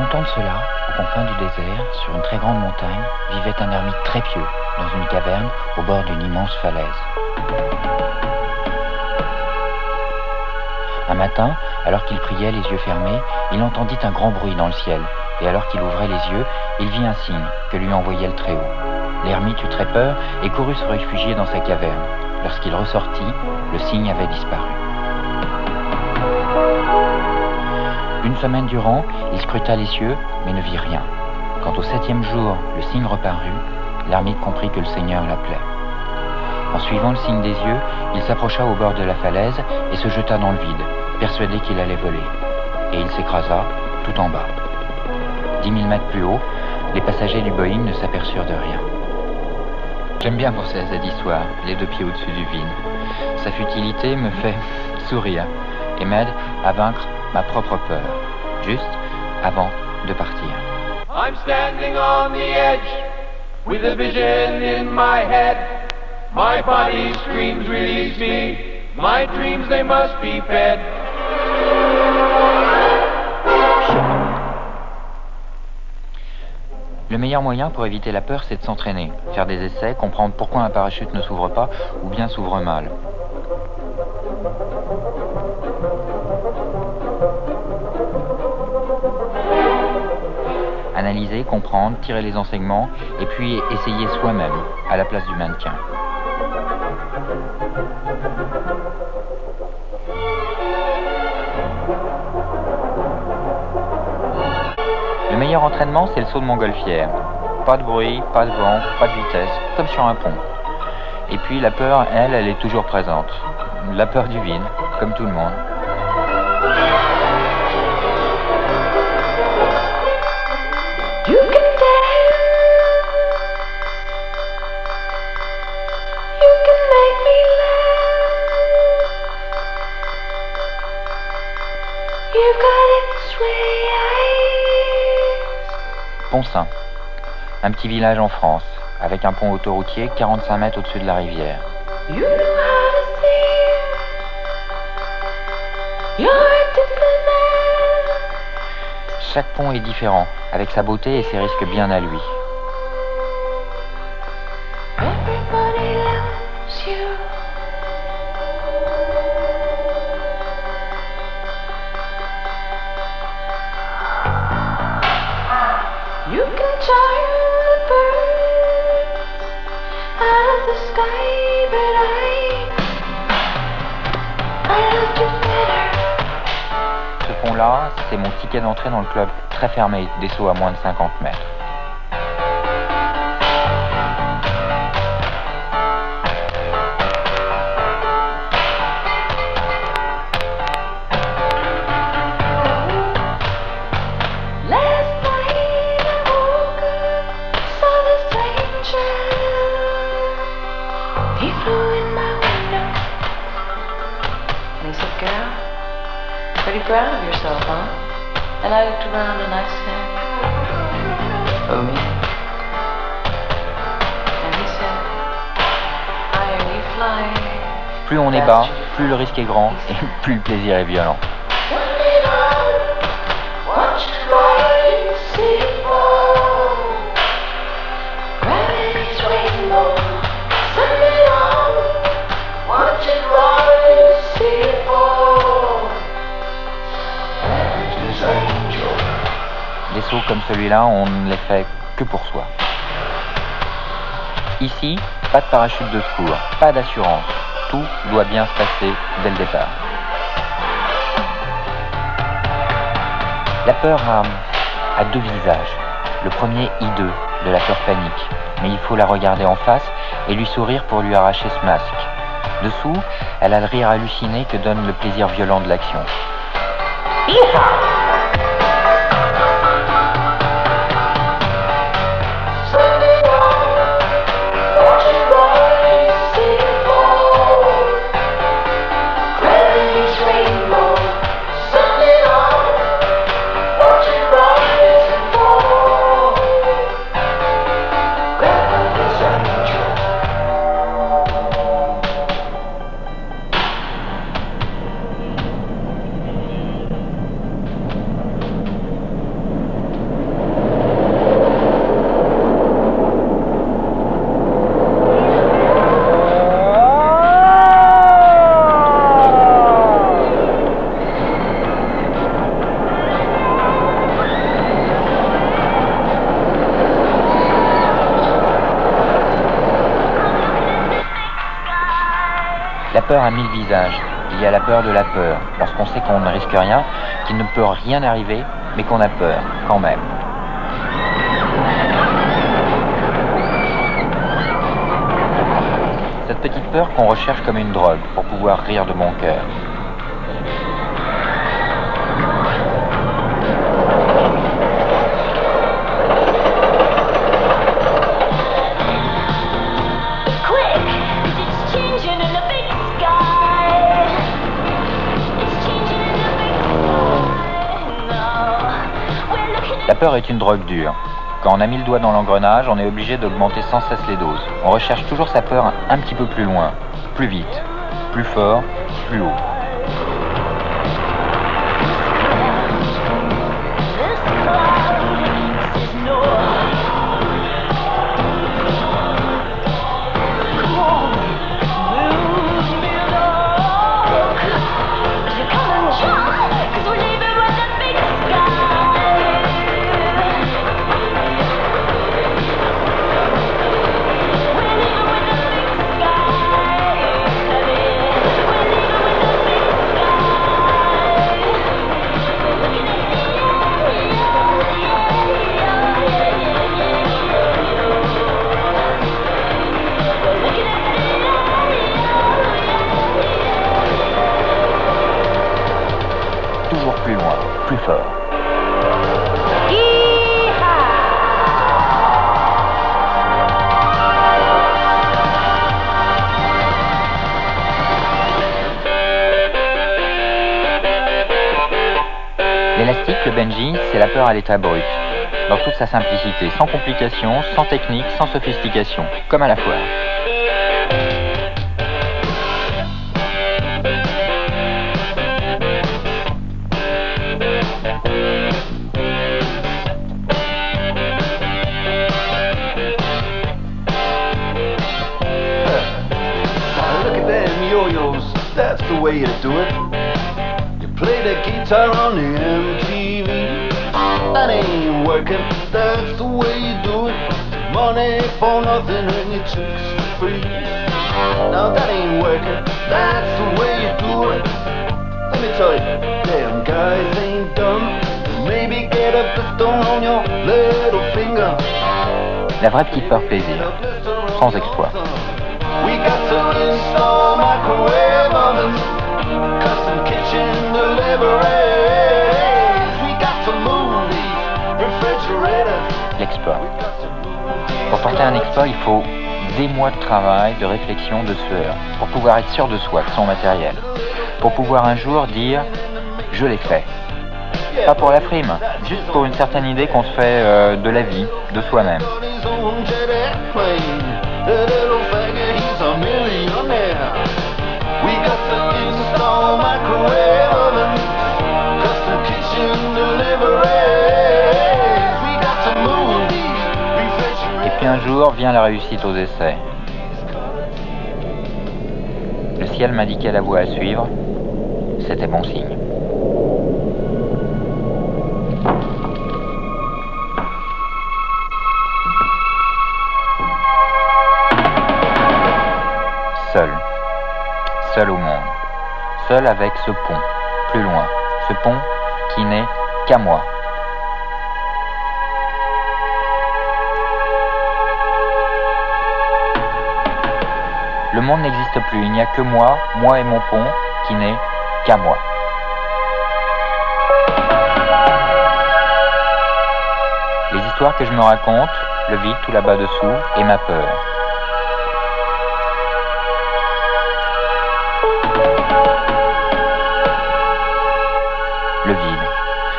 longtemps de cela, aux confins du désert, sur une très grande montagne, vivait un ermite très pieux, dans une caverne au bord d'une immense falaise. Un matin, alors qu'il priait les yeux fermés, il entendit un grand bruit dans le ciel, et alors qu'il ouvrait les yeux, il vit un signe que lui envoyait le Très-Haut. L'ermite eut très peur et courut se réfugier dans sa caverne. Lorsqu'il ressortit, le signe avait disparu. Une semaine durant, il scruta les cieux, mais ne vit rien. Quand au 7e jour, le signe reparut, l'ermite comprit que le Seigneur l'appelait. En suivant le signe des yeux, il s'approcha au bord de la falaise et se jeta dans le vide, persuadé qu'il allait voler. Et il s'écrasa tout en bas. 10 000 mètres plus haut, les passagers du Boeing ne s'aperçurent de rien. J'aime bien penser à cette histoire, les deux pieds au-dessus du vide. Sa futilité me fait sourire et m'aide à vaincre ma propre peur, juste avant de partir. I'm standing on the edge with a vision in my head. My body screams release me. My dreams they must be fed. Le meilleur moyen pour éviter la peur, c'est de s'entraîner, faire des essais, comprendre pourquoi un parachute ne s'ouvre pas ou bien s'ouvre mal. Analyser, comprendre, tirer les enseignements et puis essayer soi-même à la place du mannequin. Le meilleur entraînement, c'est le saut de montgolfière. Pas de bruit, pas de vent, pas de vitesse, comme sur un pont. Et puis la peur, elle est toujours présente. La peur du vide, comme tout le monde. Pont-Saint, un petit village en France, avec un pont autoroutier 45 mètres au-dessus de la rivière. Chaque pont est différent, avec sa beauté et ses risques bien à lui. Ce pont-là, c'est mon ticket d'entrée dans le club très fermé des sauts à moins de 50 mètres. Pretty proud of yourself, huh? And I looked around and I said, "Oh me?" And he said, "Higher you fly." Plus on est bas, plus le risque est grand et plus le plaisir est violent. Des sauts comme celui-là, on ne les fait que pour soi. Ici, pas de parachute de secours, pas d'assurance. Tout doit bien se passer dès le départ. La peur a deux visages. Le premier hideux, de la peur panique. Mais il faut la regarder en face et lui sourire pour lui arracher ce masque. Dessous, elle a le rire halluciné que donne le plaisir violent de l'action. La peur a 1000 visages. Il y a la peur de la peur, lorsqu'on sait qu'on ne risque rien, qu'il ne peut rien arriver, mais qu'on a peur, quand même. Cette petite peur qu'on recherche comme une drogue pour pouvoir rire de bon cœur. La peur est une drogue dure. Quand on a mis le doigt dans l'engrenage, on est obligé d'augmenter sans cesse les doses. On recherche toujours sa peur un petit peu plus loin, plus vite, plus fort, plus haut. Toujours plus loin, plus fort. L'élastique, le Benji, c'est la peur à l'état brut, dans toute sa simplicité, sans complications, sans technique, sans sophistication, comme à la foire. That's the way to do it. You play the guitar on the MTV. That ain't working. That's the way you do it. Money for nothing and your chicks for free. Now that ain't working. That's the way you do it. Let me tell you, damn guys ain't dumb. Maybe get a pistol on your little finger. La vraie petite peur plaisir, sans exploit. We got to install microwave ovens, custom kitchen deliveries. We got to move these refrigerators. L'exploit. Pour tenter un exploit, il faut des mois de travail, de réflexion, de sueur, pour pouvoir être sûr de soi, de son matériel. Pour pouvoir un jour dire « je l'ai fait ». Pas pour la frime, juste pour une certaine idée qu'on se fait de la vie, de soi-même. Et puis un jour vient la réussite aux essais. Le ciel m'indiquait la voie à suivre, c'était bon signe. Seul au monde, seul avec ce pont, plus loin, ce pont qui n'est qu'à moi. Le monde n'existe plus, il n'y a que moi et mon pont qui n'est qu'à moi. Les histoires que je me raconte, le vide tout là-bas dessous et ma peur. Le vide.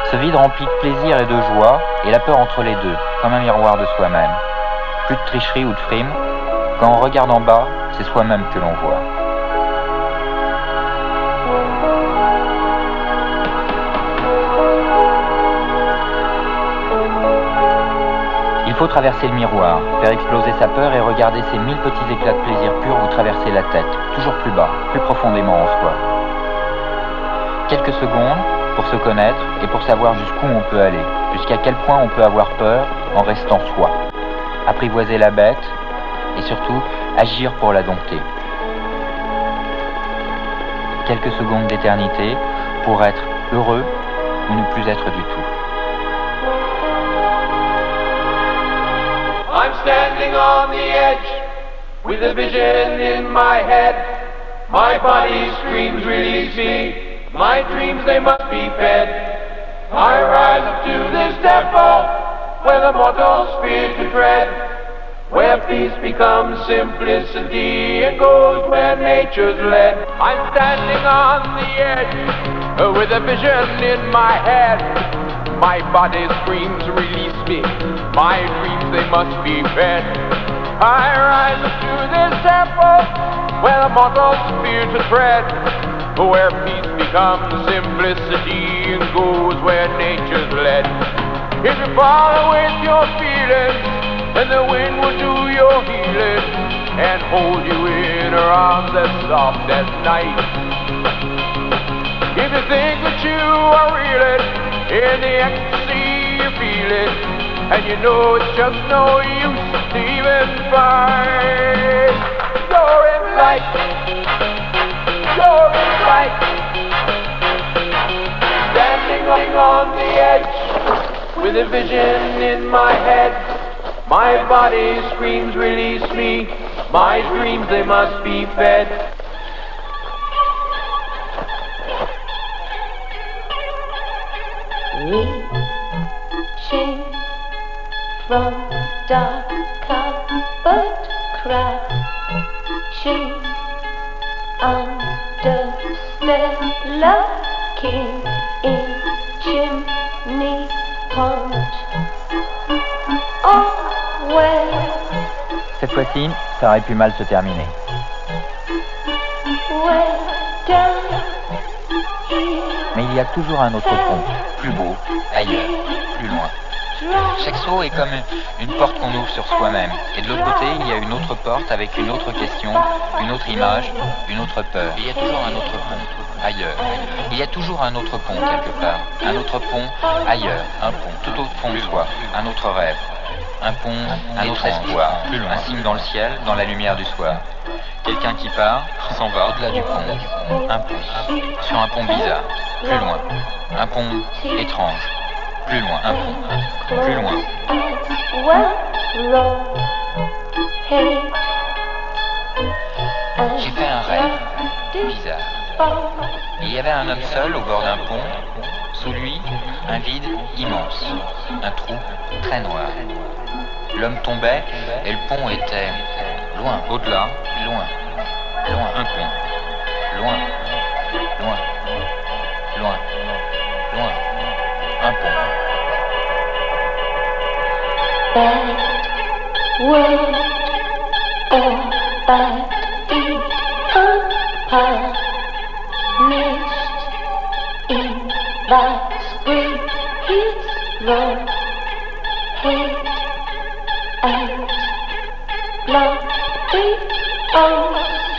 Ce vide rempli de plaisir et de joie, et la peur entre les deux, comme un miroir de soi-même. Plus de tricherie ou de frime, quand on regarde en bas, c'est soi-même que l'on voit. Il faut traverser le miroir, faire exploser sa peur et regarder ces 1000 petits éclats de plaisir pur vous traverser la tête, toujours plus bas, plus profondément en soi. Quelques secondes pour se connaître et pour savoir jusqu'où on peut aller, jusqu'à quel point on peut avoir peur en restant soi. Apprivoiser la bête et surtout agir pour la dompter. quelques secondes d'éternité pour être heureux ou ne plus être du tout. I'm standing on the edge with a vision in my head. My body screams, release me. My dreams, they must be fed. I rise up to this temple where the mortals fear to tread, where peace becomes simplicity and goes where nature's led. I'm standing on the edge with a vision in my head. My body screams, release me. My dreams, they must be fed. I rise up to this temple where the mortals fear to tread, where peace becomes simplicity and goes where nature's led. If you follow with your feelings, then the wind will do your healing and hold you in her arms as soft as night. If you think that you are reeling in the ecstasy you're feeling, and you know it's just no use to even fight, you're in light, you're in light, standing on the edge with a vision in my head. My body screams, release me. My dreams, they must be fed. Reaching from dark cupboard crouching under stellar king in chimney pot. Oh, where, Cette fois-ci, ça aurait pu mal se terminer. where down here, Mais il y a toujours un autre pont, plus beau, ailleurs, plus loin. Chaque saut est comme une porte qu'on ouvre sur soi-même. Et de l'autre côté, il y a une autre porte avec une autre question, une autre image, une autre peur. Il y a toujours un autre pont, ailleurs. Il y a toujours un autre pont quelque part. Un autre pont, ailleurs. Un pont tout au fond de soi. Un autre rêve. Un pont, un autre espoir. Plus loin. Un signe dans le ciel, dans la lumière du soir. Quelqu'un qui part, s'en va au-delà du pont. Un pont. Sur un pont bizarre. Plus loin. Un pont étrange. Plus loin. Un pont. Plus loin. J'ai fait un rêve bizarre. Il y avait un homme seul au bord d'un pont. Sous lui, un vide immense. Un trou très noir. L'homme tombait et le pont était loin, au-delà, loin, loin, un pont, loin, loin, loin, loin, un pont. Bad word or bad deed unpunished in that scream his wrong head and bloody eyes.